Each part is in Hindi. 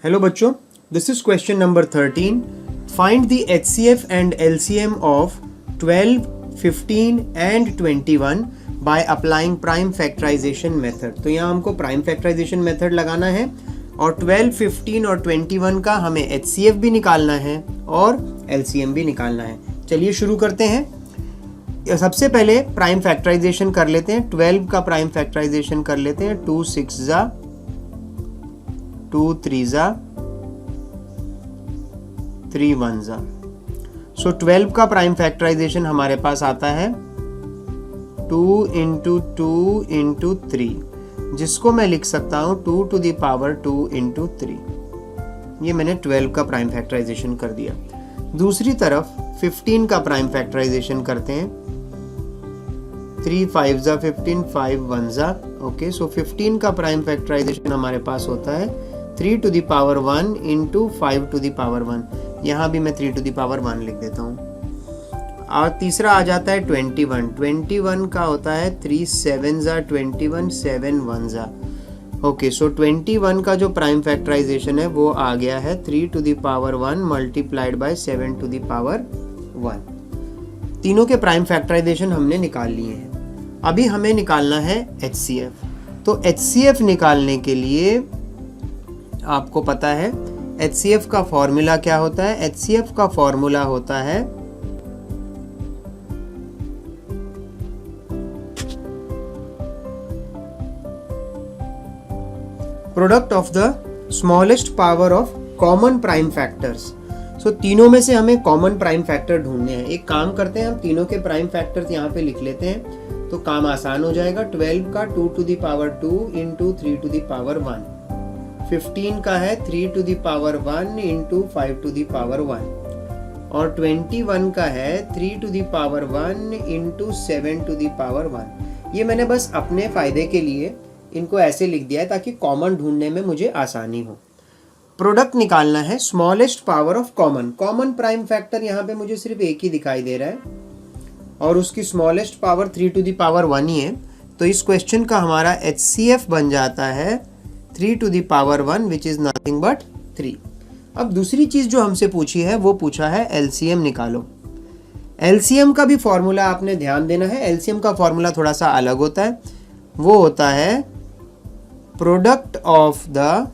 हेलो बच्चों, this is question number 13. Find the HCF and LCM of 12, 15 and 21 by applying prime factorisation method. तो यहाँ हमको प्राइम फैक्टराइजेशन मेथड लगाना है और 12, 15 और 21 का हमें HCF भी निकालना है और LCM भी निकालना है. चलिए शुरू करते हैं. सबसे पहले प्राइम फैक्टराइजेशन कर लेते हैं. 12 का प्राइम फैक्टराइजेशन कर लेते हैं. 2 6 जा, 2 3 जा, 3 1 जा. सो 12 का प्राइम फैक्टराइजेशन हमारे पास आता है 2 इंटू 2 इंटू 3, जिसको मैं लिख सकता हूं 2 to the power 2 इंटू 3. ये मैंने 12 का प्राइम फैक्टराइजेशन कर दिया. दूसरी तरफ 15 का प्राइम फैक्टराइजेशन करते हैं. 3 5 जा 15, 5 1 जा. ओके, सो 15 का प्राइम फैक्टराइजेशन हमारे पास होता है 3 to the power 1 into 5 to the power 1. यहाँ भी मैं 3 to the power 1 लिख देता हूँ. और तीसरा आ जाता है 21. 21 का होता है 3 7 जा 21, 7 1 जा. ओके, सो 21 का जो प्राइम फैक्टराइजेशन है वो आ गया है 3 to the power 1 multiplied by 7 to the power 1. तीनों के प्राइम फैक्टराइजेशन हमने निकाल लिए हैं. अभी हमें निकालना है HCF. तो HCF निकालने के लिए आपको पता है HCF का फॉर्मूला क्या होता है. HCF का फॉर्मूला होता है product of the smallest power of common prime factors. So तीनों में से हमें कॉमन प्राइम फैक्टर ढूंढने हैं. एक काम करते हैं, हम तीनों के प्राइम फैक्टर्स यहाँ पे लिख लेते हैं तो काम आसान हो जाएगा. 12 का 2 to the power 2 into 3 to the power 1. 15 का है 3 to the power 1 into 5 to the power 1. और 21 का है 3 to the power 1 into 7 to the power 1. ये मैंने बस अपने फायदे के लिए इनको ऐसे लिख दिया है ताकि कॉमन ढूंढने में मुझे आसानी हो. प्रोडक्ट निकालना है smallest power of common. Common prime factor यहाँ पे मुझे सिर्फ एक ही दिखाई दे रहा है और उसकी smallest power 3 to the power 1 ही है. तो इस क्वेश्चन का हमारा HCF बन जाता है 3 to the power 1 which is nothing but 3. अब दूसरी चीज जो हमसे पूछी है वो पूछा है LCM निकालो. LCM का भी फॉर्मूला आपने ध्यान देना है. LCM का फॉर्मूला थोड़ा सा अलग होता है. वो होता है प्रोडक्ट ऑफ द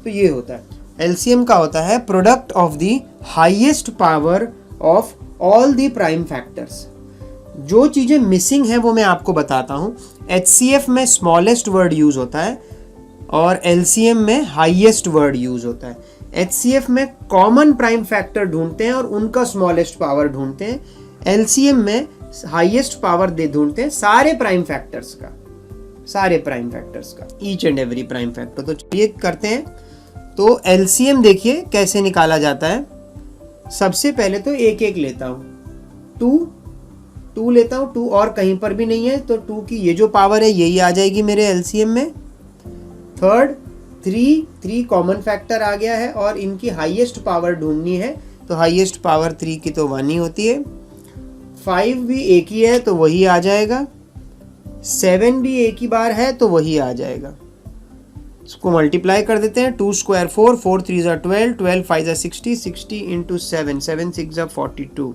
तो ये होता है LCM का होता है product of the highest power of all the prime factors. जो चीजें मिसिंग है वो मैं आपको बताता हूं. HCF में स्मॉलेस्ट वर्ड यूज होता है और LCM में हाईएस्ट वर्ड यूज होता है. HCF में कॉमन प्राइम फैक्टर ढूंढते हैं और उनका स्मॉलेस्ट पावर ढूंढते हैं. LCM में हाईएस्ट पावर दे ढूंढते हैं सारे प्राइम फैक्टर्स का, each and every prime factor. तो चलिए करते हैं. तो LCM देखिए कैसे निकाला जाता है. सबसे पहले तो एक एक लेता हूं. 2 लेता हूं. 2 और कहीं पर भी नहीं है तो 2 की ये जो पावर है यही आ जाएगी मेरे LCM में. थर्ड 3 कॉमन फैक्टर आ गया है और इनकी हाईएस्ट पावर ढूंढनी है तो हाईएस्ट पावर 3 की तो 1 ही होती है. 5 भी एक ही है तो वही आ जाएगा. 7 भी एक ही बार है तो वही आ जाएगा. इसको मल्टीप्लाई कर देते हैं. 2 स्क्वायर 4, 4 3 जा 12, 12 5 जा 60, 60 इंटू 7, 7 6 जा 42.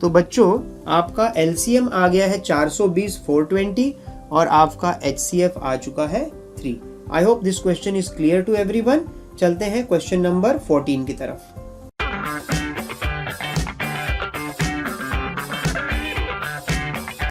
तो बच्चों आपका LCM आ गया है 420 420 और आपका HCF आ चुका है 3. I hope this question is clear to everyone. चलते हैं क्वेश्चन नंबर 14 की तरफ.